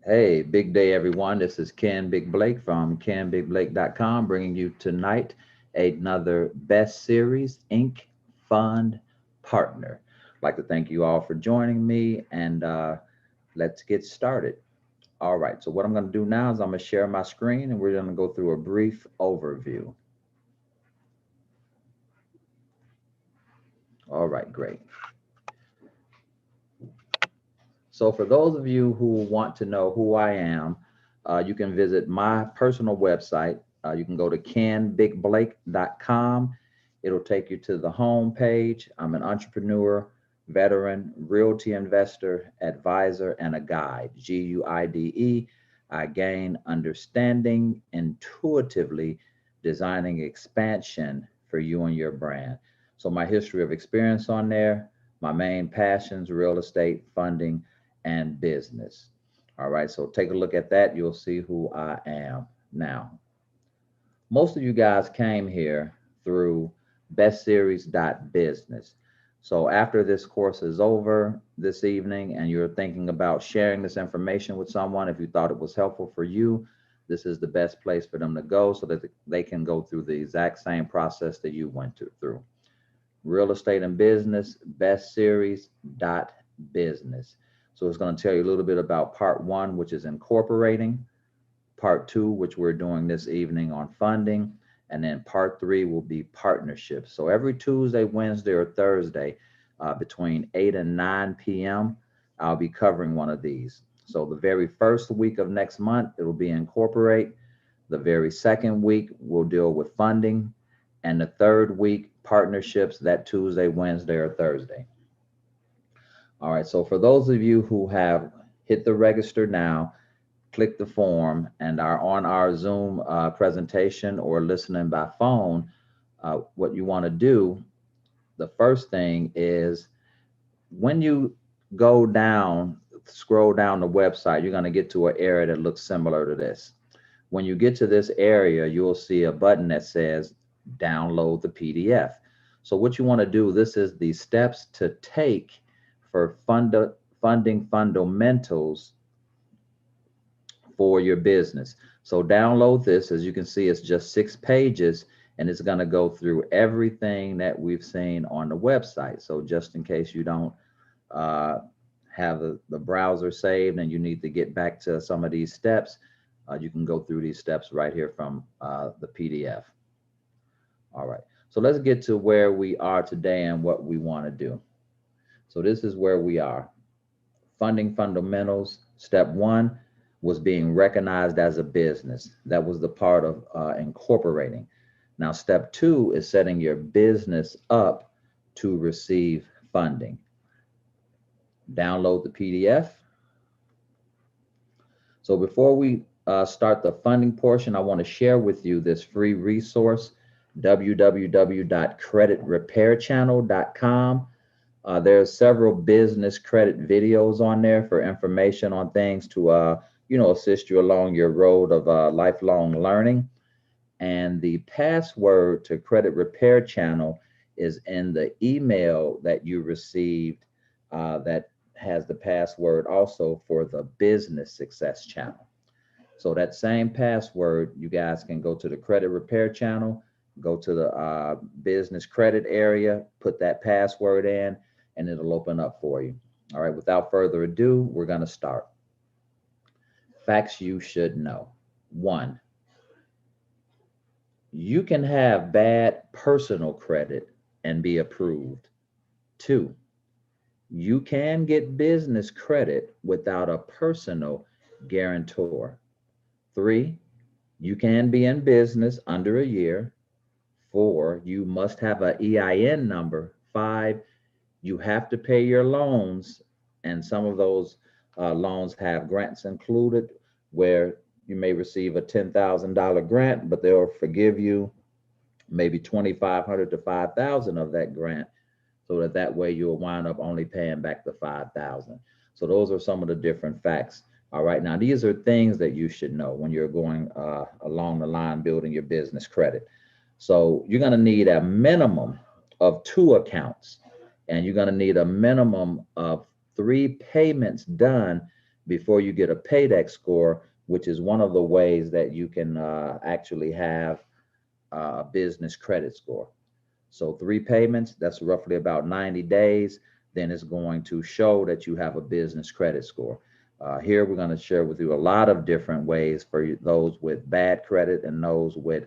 Hey, big day, everyone. This is Ken Big Blake from KenBigBlake.com bringing you tonight another Best Series Inc. Fund Partner. I'd like to thank you all for joining me and let's get started. All right, so what I'm going to do now is I'm going to share my screen and we're going to go through a brief overview. All right, great. So for those of you who want to know who I am, you can visit my personal website. You can go to kenbigblake.com. It'll take you to the home page. I'm an entrepreneur, veteran, realty investor, advisor, and a guide. GUIDE. I gain understanding intuitively, designing expansion for you and your brand. So my history of experience on there, my main passions, real estate, funding, and business. All right, so take a look at that. You'll see who I am. Now, most of you guys came here through bestseries.business. So after this course is over this evening and you're thinking about sharing this information with someone, if you thought it was helpful for you, this is the best place for them to go so that they can go through the exact same process that you went through. Real estate and business, bestseries.business. So it's going to tell you a little bit about part one, which is incorporating, part two, which we're doing this evening on funding, and then part three will be partnerships. So every Tuesday, Wednesday, or Thursday, between 8 and 9 p.m., I'll be covering one of these. So the very first week of next month, it'll be incorporate. The very second week, we'll deal with funding. And the third week, partnerships, that Tuesday, Wednesday, or Thursday. All right, so for those of you who have hit the register now, click the form, and are on our Zoom presentation or listening by phone, what you want to do, the first thing is when you go down, scroll down the website, you're going to get to an area that looks similar to this. When you get to this area, you'll see a button that says download the PDF. So what you want to do, this is the steps to take for funding fundamentals for your business. So download this. As you can see, it's just 6 pages and it's going to go through everything that we've seen on the website. So just in case you don't have the browser saved and you need to get back to some of these steps, you can go through these steps right here from the PDF. All right, so let's get to where we are today and what we want to do. So this is where we are. Funding fundamentals, step one was being recognized as a business. That was the part of incorporating. Now, step two is setting your business up to receive funding. Download the PDF. So before we start the funding portion, I want to share with you this free resource, www.creditrepairchannel.com. There's several business credit videos on there for information on things to, assist you along your road of lifelong learning. And the password to Credit Repair Channel is in the email that you received that has the password also for the Business Success Channel. So that same password, you guys can go to the Credit Repair Channel, go to the business credit area, put that password in, and it'll open up for you. All right, without further ado, we're going to start. Facts you should know. 1, you can have bad personal credit and be approved. 2, you can get business credit without a personal guarantor. 3, you can be in business under a year. 4, you must have an EIN number. 5, you have to pay your loans, and some of those loans have grants included where you may receive a $10,000 grant, but they'll forgive you maybe 2,500 to 5,000 of that grant, so that way you'll wind up only paying back the 5,000. So those are some of the different facts. All right, now these are things that you should know when you're going along the line building your business credit. So you're going to need a minimum of 2 accounts, and you're going to need a minimum of 3 payments done before you get a Paydex score, which is one of the ways that you can actually have a business credit score. So 3 payments, that's roughly about 90 days. Then it's going to show that you have a business credit score. Here we're going to share with you a lot of different ways for those with bad credit and those with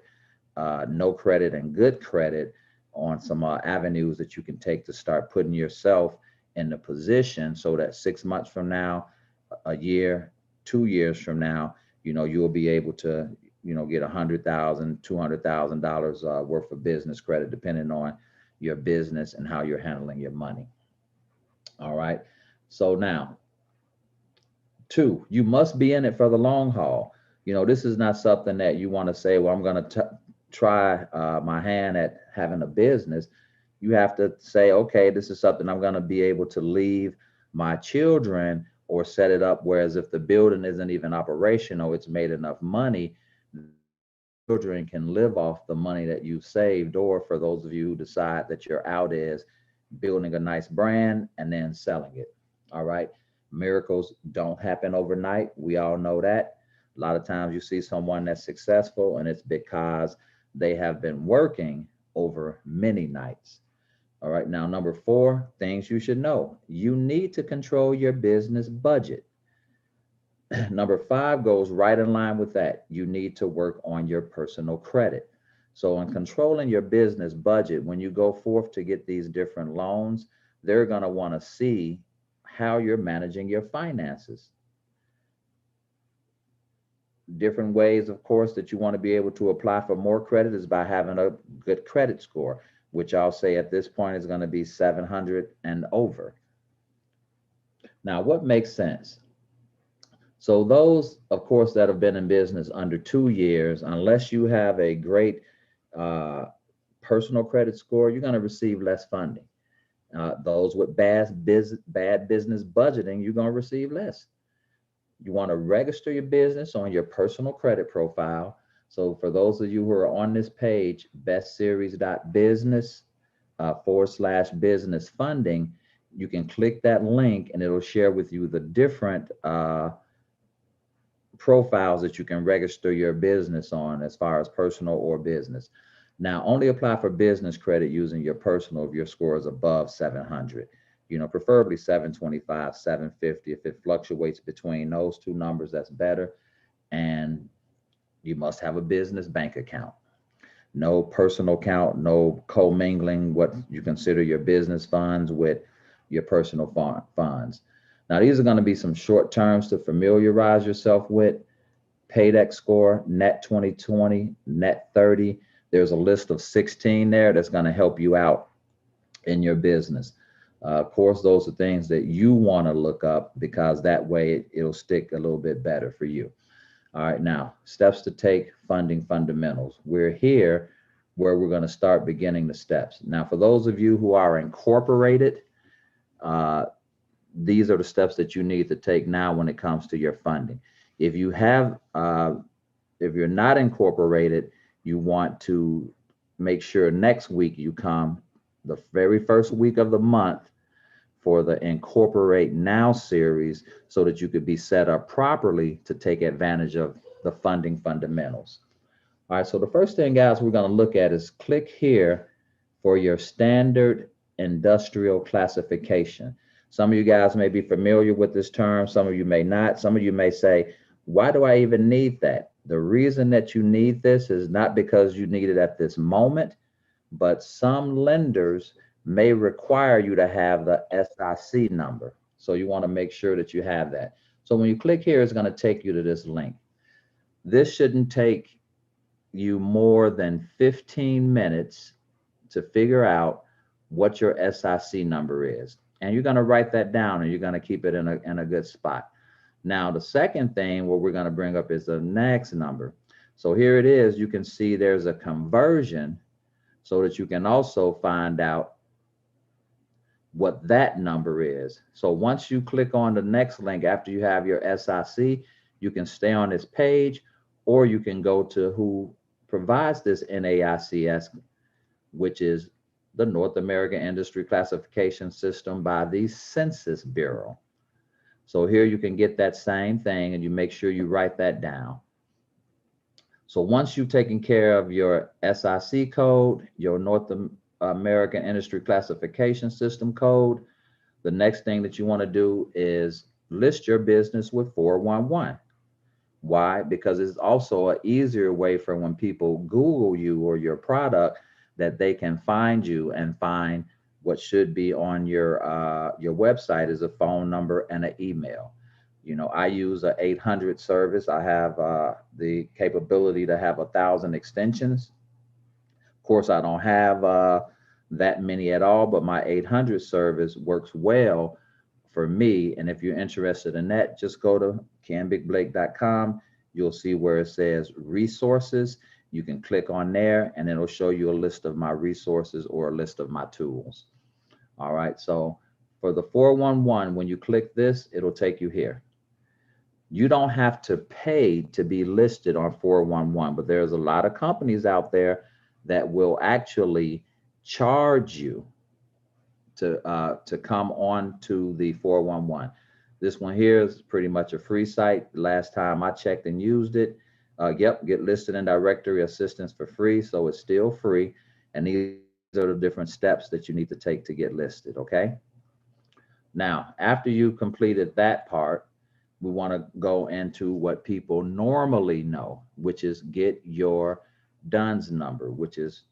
no credit and good credit on some avenues that you can take to start putting yourself in the position so that 6 months from now, a year, 2 years from now, you'll be able to, get $100,000, $200,000 worth of business credit, depending on your business and how you're handling your money. All right. So now, 2, you must be in it for the long haul. This is not something that you want to say, well, I'm going to try my hand at having a business. You have to say, okay, this is something I'm going to be able to leave my children or set it up. Whereas if the building isn't even operational, it's made enough money, children can live off the money that you've saved. Or for those of you who decide that your out is building a nice brand and then selling it. All right. Miracles don't happen overnight. We all know that. A lot of times you see someone that's successful and it's because they have been working over many nights. All right. Now, number 4, things you should know. You need to control your business budget. Number 5 goes right in line with that. You need to work on your personal credit. So in controlling your business budget, when you go forth to get these different loans, they're going to want to see how you're managing your finances. Different ways, of course, that you want to be able to apply for more credit is by having a good credit score, which I'll say at this point is going to be 700 and over. Now, what makes sense? So those, of course, that have been in business under 2 years, unless you have a great personal credit score, you're going to receive less funding. Those with bad business budgeting, you're going to receive less. You want to register your business on your personal credit profile. So for those of you who are on this page, bestseries.business /business funding, you can click that link and it'll share with you the different profiles that you can register your business on as far as personal or business. Now, only apply for business credit using your personal if your score is above 700. Preferably 725, 750. If it fluctuates between those two numbers, that's better. And you must have a business bank account. No personal account, no commingling what you consider your business funds with your personal funds. Now, these are going to be some short terms to familiarize yourself with. Paydex score, net 2020, net 30. There's a list of 16 there that's going to help you out in your business. Of course, those are things that you want to look up because that way it'll stick a little bit better for you. All right, now, steps to take, funding fundamentals. We're here where we're going to start beginning the steps. Now, for those of you who are incorporated, these are the steps that you need to take now when it comes to your funding. If you have, if you're not incorporated, you want to make sure next week you come the very first week of the month for the Incorporate Now series so that you could be set up properly to take advantage of the funding fundamentals. All right, so the first thing, guys, we're going to look at is click here for your standard industrial classification. Some of you guys may be familiar with this term. Some of you may not. Some of you may say, why do I even need that? The reason that you need this is not because you need it at this moment, but some lenders may require you to have the SIC number. So you want to make sure that you have that. So when you click here, it's going to take you to this link. This shouldn't take you more than 15 minutes to figure out what your SIC number is. And you're going to write that down and you're going to keep it in a good spot. Now, the second thing what we're going to bring up is the next number. So here it is. You can see there's a conversion so that you can also find out what that number is. So once you click on the next link after you have your SIC, you can stay on this page, or you can go to who provides this NAICS, which is the North American Industry Classification System by the Census Bureau. So here you can get that same thing, and you make sure you write that down. So once you've taken care of your SIC code, your North American Industry Classification System code, the next thing that you want to do is list your business with 411. Why? Because it's also an easier way for when people Google you or your product, that they can find you and find what should be on your website is a phone number and an email. You know, I use a 800 service. I have the capability to have 1,000 extensions. Of course, I don't have that many at all, but my 800 service works well for me. And if you're interested in that, just go to canbigblake.com. You'll see where it says resources. You can click on there and it'll show you a list of my resources or a list of my tools. All right. So for the 411, when you click this, it'll take you here. You don't have to pay to be listed on 411, but there's a lot of companies out there that will actually charge you to come on to the 411. This one here is pretty much a free site. Last time I checked and used it, yep, get listed in directory assistance for free. So it's still free. And these are the different steps that you need to take to get listed, okay? Now, after you've completed that part, we want to go into what people normally know, which is get your DUNS number, which is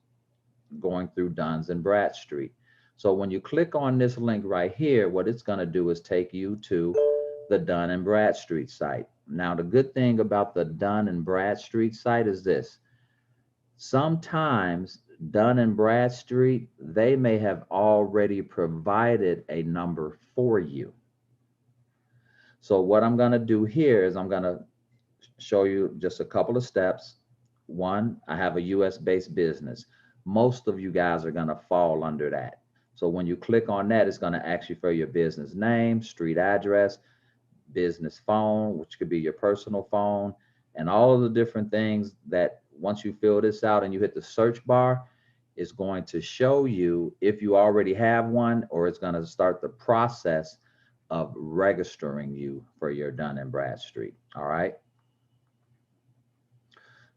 going through Duns and Bradstreet. So when you click on this link right here, what it's going to do is take you to the Dun and Bradstreet site. Now, the good thing about the Dun and Bradstreet site is this. Sometimes Dun and Bradstreet, they may have already provided a number for you. So what I'm going to do here is I'm going to show you just a couple of steps. One, I have a US based business. Most of you guys are going to fall under that. So when you click on that, it's going to ask you for your business name, street address, business phone, which could be your personal phone, and all of the different things that once you fill this out and you hit the search bar, it's going to show you if you already have one, or it's going to start the process of registering you for your Dun and Bradstreet. All right.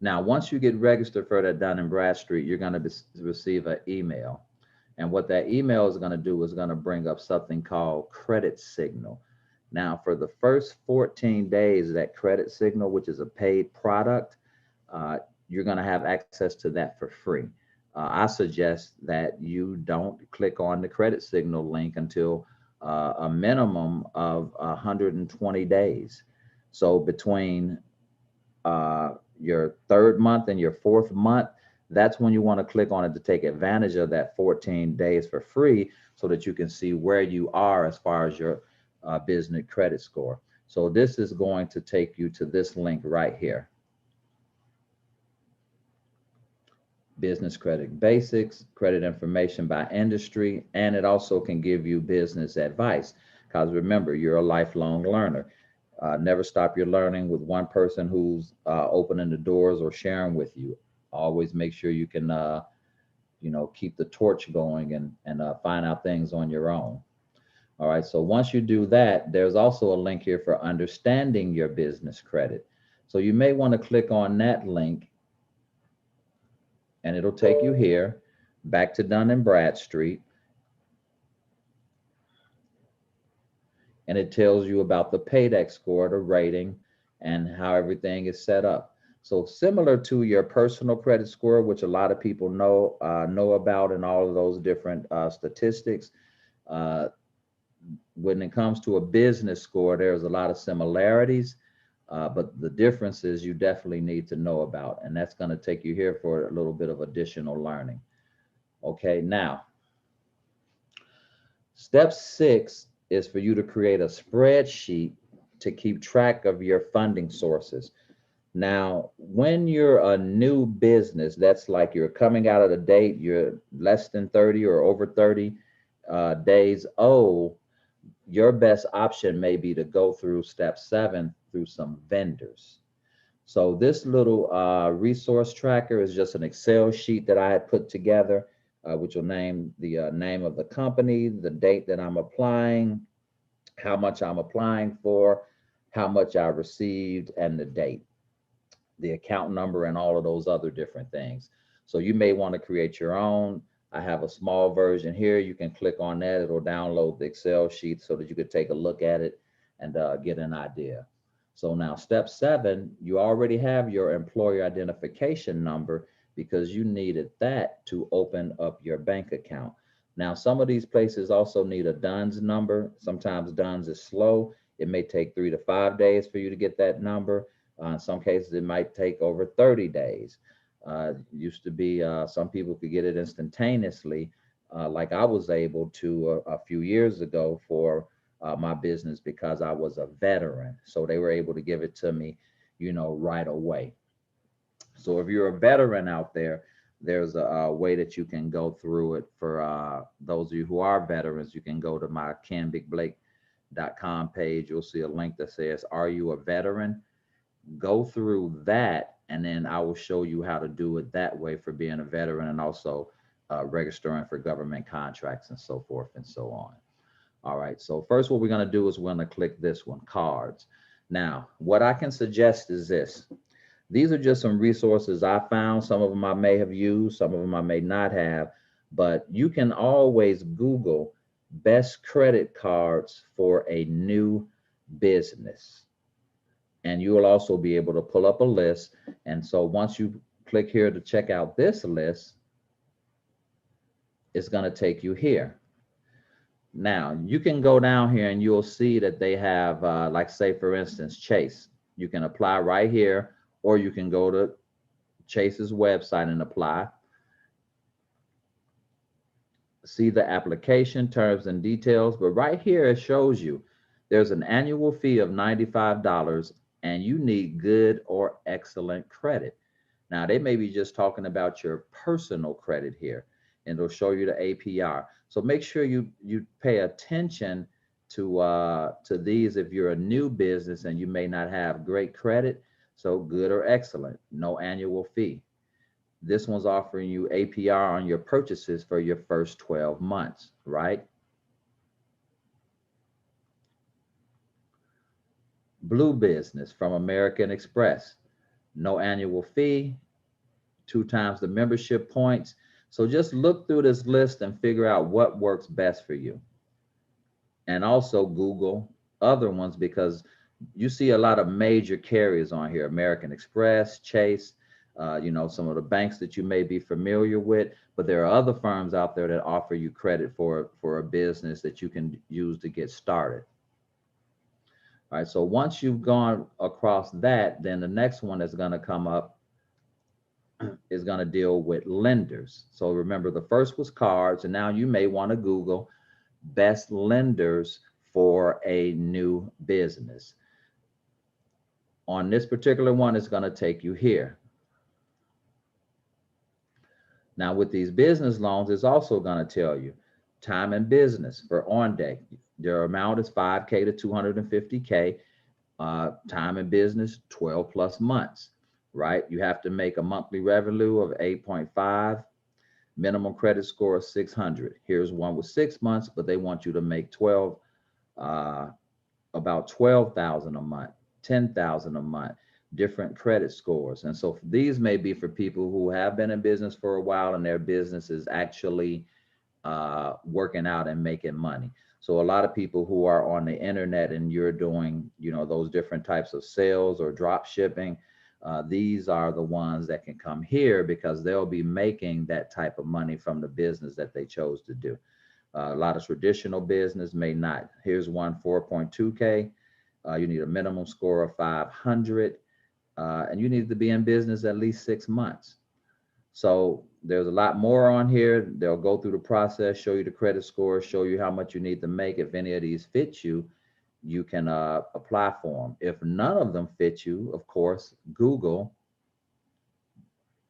Now, once you get registered for that Dun and Bradstreet, you're going to receive an email. And what that email is going to do is going to bring up something called Credit Signal. Now, for the first 14 days, that Credit Signal, which is a paid product, you're going to have access to that for free. I suggest that you don't click on the Credit Signal link until a minimum of 120 days. So between your third month and your fourth month, that's when you want to click on it to take advantage of that 14 days for free, so that you can see where you are as far as your business credit score. So this is going to take you to this link right here. Business credit basics, credit information by industry, and it also can give you business advice. Because remember, you're a lifelong learner. Never stop your learning with one person who's opening the doors or sharing with you. Always make sure you can, keep the torch going and find out things on your own. All right. So once you do that, there's also a link here for understanding your business credit. So you may want to click on that link, and it'll take you here back to Dun and Bradstreet. And it tells you about the Paydex score, the rating, and how everything is set up. So similar to your personal credit score, which a lot of people know about, and all of those different statistics, when it comes to a business score, there's a lot of similarities, but the differences you definitely need to know about. And that's going to take you here for a little bit of additional learning. Okay, now, step 6 is for you to create a spreadsheet to keep track of your funding sources. Now, when you're a new business, that's like you're coming out of the date, you're less than 30 or over 30 days old, your best option may be to go through step 7 through some vendors. So this little resource tracker is just an Excel sheet that I had put together, which will name the name of the company, the date that I'm applying, how much I'm applying for, how much I received, and the date, the account number, and all of those other different things. So you may want to create your own. I have a small version here. You can click on that. It'll download the Excel sheet so that you could take a look at it and get an idea. So now step 7, you already have your employer identification number because you needed that to open up your bank account. Now, some of these places also need a DUNS number. Sometimes DUNS is slow. It may take 3 to 5 days for you to get that number. In some cases, it might take over 30 days. Used to be some people could get it instantaneously, like I was able to a few years ago for my business because I was a veteran. So they were able to give it to me, right away. So if you're a veteran out there, there's a way that you can go through it. For those of you who are veterans, you can go to my canbigblake.com page. You'll see a link that says, "Are you a veteran?" Go through that, and then I will show you how to do it that way for being a veteran, and also registering for government contracts and so forth and so on. All right, so first what we're going to do is we're going to click this one, cards. Now, what I can suggest is this. These are just some resources I found. Some of them I may have used, some of them I may not have, but you can always Google best credit cards for a new business. And you will also be able to pull up a list. And so once you click here to check out this list, it's going to take you here. Now, you can go down here and you'll see that they have, like say, for instance, Chase. You can apply right here, or you can go to Chase's website and apply. See the application terms and details, but right here it shows you there's an annual fee of $95 and you need good or excellent credit. Now, they may be just talking about your personal credit here, and it'll show you the APR. So make sure you pay attention to these if you're a new business and you may not have great credit. So good or excellent, no annual fee. This one's offering you APR on your purchases for your first 12 months, right? Blue Business from American Express, no annual fee, 2 times the membership points. So just look through this list and figure out what works best for you. And also Google other ones, because you see a lot of major carriers on here, American Express, Chase, some of the banks that you may be familiar with, but there are other firms out there that offer you credit for a business that you can use to get started. All right, so once you've gone across that, then the next one that's going to come up is going to deal with lenders. So remember, the first was cards, and now you may want to Google best lenders for a new business. On this particular one, it's going to take you here. Now, with these business loans, it's also going to tell you time and business for OnDeck. Their amount is $5K to $250K. Time and business, 12 plus months, right? You have to make a monthly revenue of 8.5, minimum credit score of 600. Here's one with 6 months, but they want you to make about 12,000 a month, 10,000 a month, different credit scores. And so these may be for people who have been in business for a while and their business is actually working out and making money. So a lot of people who are on the internet and you're doing, those different types of sales or drop shipping, these are the ones that can come here because they'll be making that type of money from the business that they chose to do. A lot of traditional business may not. Here's one, 4.2K. You need a minimum score of 500, and you need to be in business at least 6 months. So there's a lot more on here. They'll go through the process, show you the credit score, show you how much you need to make. If any of these fit you, you can apply for them. If none of them fit you, of course, Google.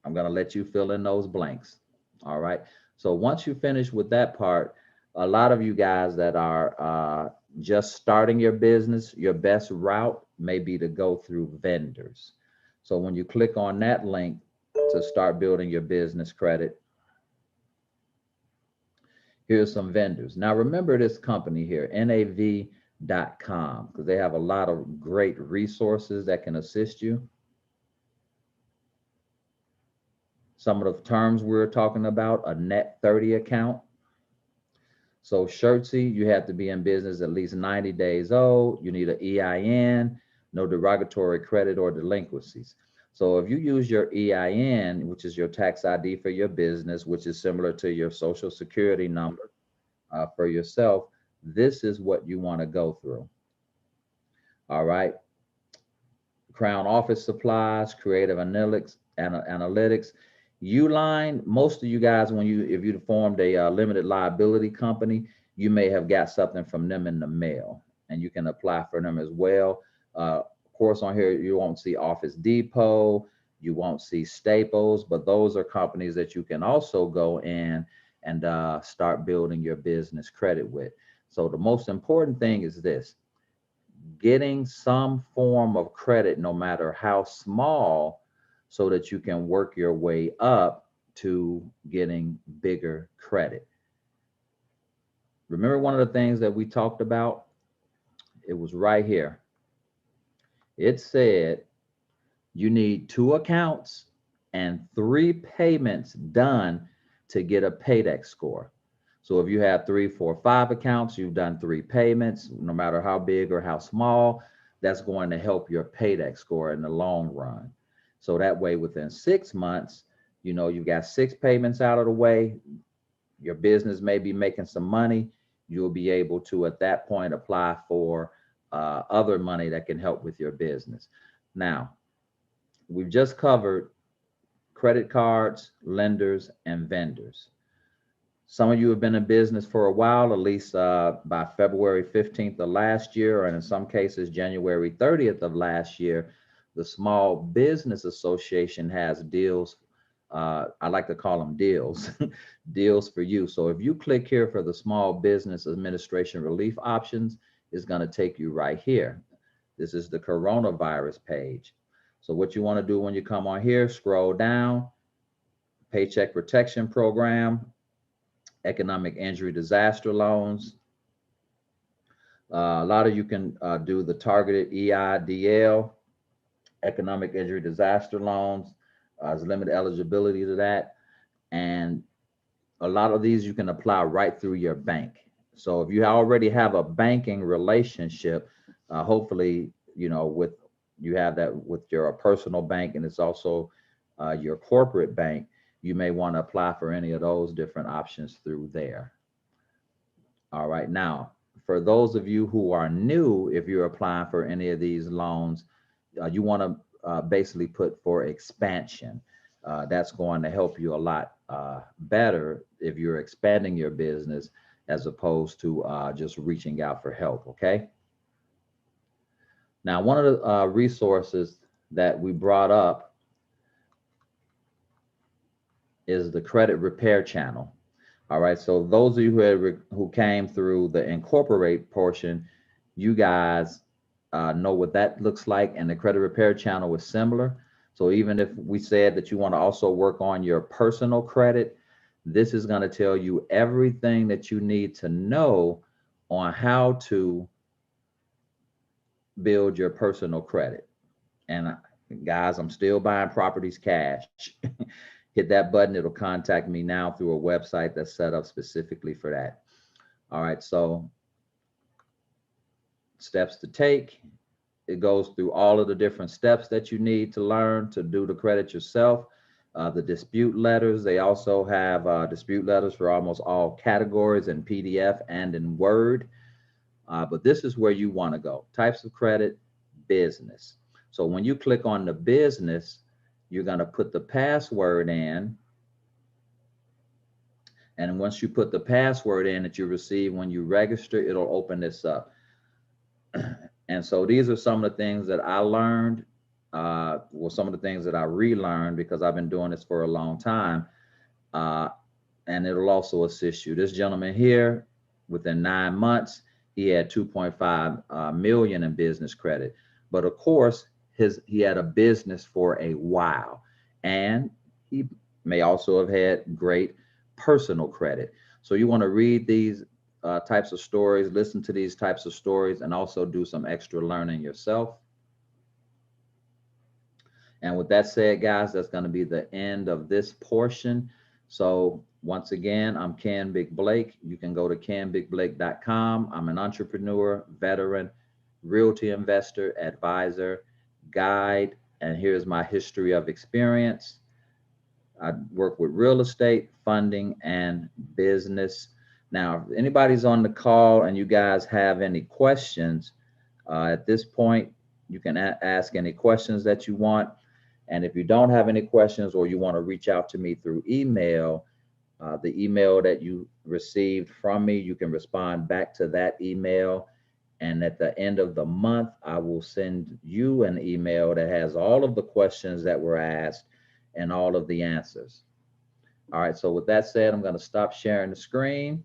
I'm going to let you fill in those blanks. All right. So once you finish with that part, a lot of you guys that are just starting your business, your best route may be to go through vendors. So when you click on that link to start building your business credit, here's some vendors. Now remember this company here, NAV because they have a lot of great resources that can assist you. Some of the terms we're talking about, a net 30 account. So Shirtsy, you have to be in business at least 90 days old. You need an EIN, no derogatory credit or delinquencies. So if you use your EIN, which is your tax ID for your business, which is similar to your social security number for yourself, this is what you want to go through. All right. Crown Office Supplies, Creative Analytics, Uline. Most of you guys, if you formed a limited liability company, you may have got something from them in the mail, and you can apply for them as well. Of course, on here you won't see Office Depot, you won't see Staples, but those are companies that you can also go in and start building your business credit with. So the most important thing is this: getting some form of credit, no matter how small, so that you can work your way up to getting bigger credit. Remember one of the things that we talked about? It was right here. It said you need 2 accounts and 3 payments done to get a Paydex score. So if you have 3, 4, 5 accounts, you've done 3 payments, no matter how big or how small, that's going to help your Paydex score in the long run. So that way, within 6 months, you've got 6 payments out of the way. Your business may be making some money. You'll be able to, at that point, apply for other money that can help with your business. Now, we've just covered credit cards, lenders, and vendors. Some of you have been in business for a while, at least by February 15th of last year, and in some cases, January 30th of last year. The Small Business Association has deals. I like to call them deals, deals for you. So if you click here for the Small Business Administration relief options, it's going to take you right here. This is the coronavirus page. So what you want to do when you come on here, scroll down, Paycheck Protection Program, economic injury disaster loans. A lot of you can do the targeted EIDL, economic injury disaster loans. There's limited eligibility to that. And a lot of these you can apply right through your bank. So if you already have a banking relationship, hopefully, you have that with your personal bank, and it's also your corporate bank. You may want to apply for any of those different options through there. All right. Now, for those of you who are new, if you're applying for any of these loans, you want to basically put for expansion. That's going to help you a lot better if you're expanding your business as opposed to just reaching out for help. Okay. Now, one of the resources that we brought up is the credit repair channel. All right. So those of you who came through the incorporate portion, you guys know what that looks like, and the credit repair channel is similar. So even if we said that you want to also work on your personal credit, this is going to tell you everything that you need to know on how to build your personal credit. And guys, I'm still buying properties cash. Hit that button. It'll contact me now through a website that's set up specifically for that. All right. So steps to take. It goes through all of the different steps that you need to learn to do the credit yourself. The dispute letters, they also have dispute letters for almost all categories in PDF and in Word. But this is where you want to go. Types of credit, business. So when you click on the business, you're going to put the password in. And once you put the password in that you receive when you register, it'll open this up. And so these are some of the things that I learned, some of the things that I relearned because I've been doing this for a long time. And it'll also assist you. This gentleman here, within 9 months, he had 2.5 million in business credit. But of course, he had a business for a while, and he may also have had great personal credit. So you want to read these types of stories, listen to these types of stories, and also do some extra learning yourself. And with that said, guys, that's going to be the end of this portion. So once again, I'm Ken Big Blake. You can go to kenbigblake.com. I'm an entrepreneur, veteran, realty investor, advisor, guide, and here's my history of experience. I work with real estate, funding, and business. Now, if anybody's on the call and you guys have any questions, at this point, you can ask any questions that you want. And if you don't have any questions or you want to reach out to me through email, the email that you received from me, you can respond back to that email. And at the end of the month, I will send you an email that has all of the questions that were asked and all of the answers. All right, so with that said, I'm going to stop sharing the screen.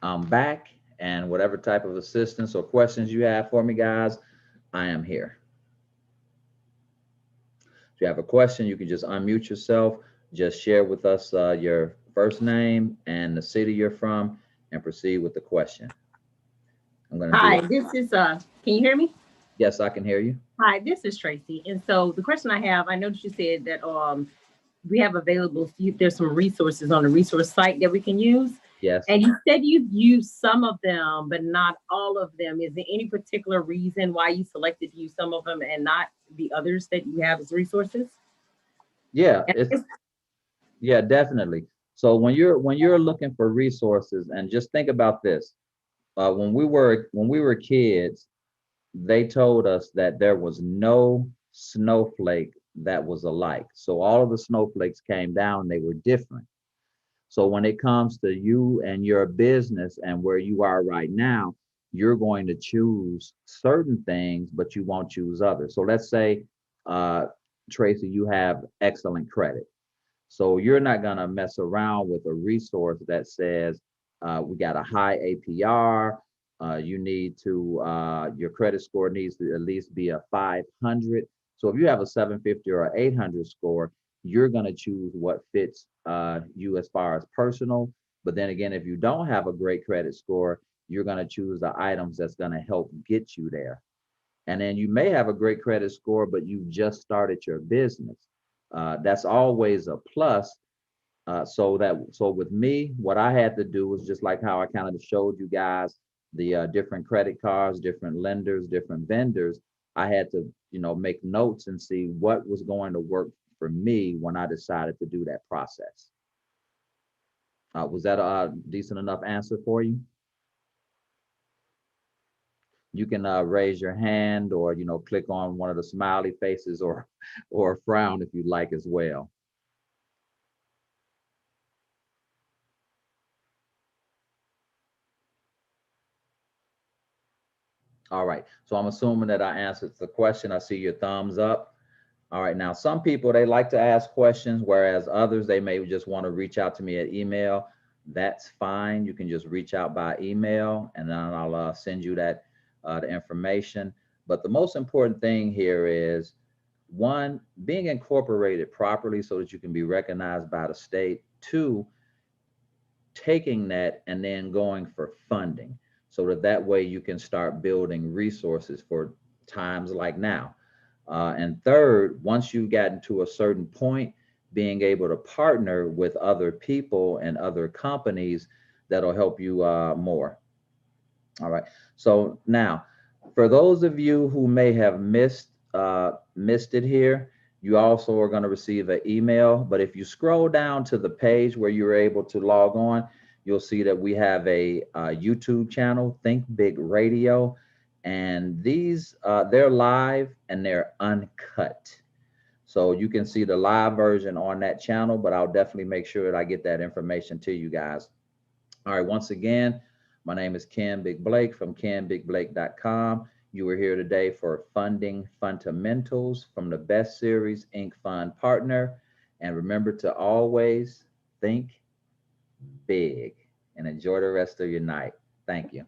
I'm back, and whatever type of assistance or questions you have for me, guys, I am here. If you have a question, you can just unmute yourself, just share with us your first name and the city you're from, and proceed with the question. I'm going to Hi, this is, can you hear me? Yes, I can hear you. Hi, this is Tracy. And so the question I have, I noticed you said that we have available, there's some resources on the resource site that we can use. Yes. And you said you've used some of them, but not all of them. Is there any particular reason why you selected to use some of them and not the others that you have as resources? Yeah, yeah, definitely. So when you're looking for resources, and just think about this, when we were kids, they told us that there was no snowflake that was alike. So all of the snowflakes came down, they were different. So when it comes to you and your business and where you are right now, you're going to choose certain things, but you won't choose others. So let's say, uh, Tracy, you have excellent credit. So you're not going to mess around with a resource that says we got a high APR. You need to, your credit score needs to at least be a 500. So if you have a 750 or 800 score, you're going to choose what fits you as far as personal. But then again, if you don't have a great credit score, you're going to choose the items that's going to help get you there. And then you may have a great credit score, but you just started your business. That's always a plus. So with me, what I had to do was just like how I kind of showed you guys the different credit cards, different lenders, different vendors. I had to, make notes and see what was going to work for me when I decided to do that process. Was that a decent enough answer for you? You can raise your hand or click on one of the smiley faces or a frown if you'd like as well. All right, so I'm assuming that I answered the question. I see your thumbs up. All right, now some people, they like to ask questions, whereas others, they may just want to reach out to me at email. That's fine. You can just reach out by email and then I'll send you that the information. But the most important thing here is, one, being incorporated properly so that you can be recognized by the state. Two, taking that and then going for funding so that way you can start building resources for times like now. And third, once you've gotten to a certain point, being able to partner with other people and other companies that'll help you more. All right. So now, for those of you who may have missed it here, you also are going to receive an email. But if you scroll down to the page where you're able to log on, you'll see that we have a YouTube channel, Think Big Radio, and these they're live and they're uncut. So you can see the live version on that channel, but I'll definitely make sure that I get that information to you guys. All right, once again, my name is Ken Big Blake from kenbigblake.com. You are here today for Funding Fundamentals from the Best Series Inc. Fund Partner. And remember to always think big and enjoy the rest of your night. Thank you.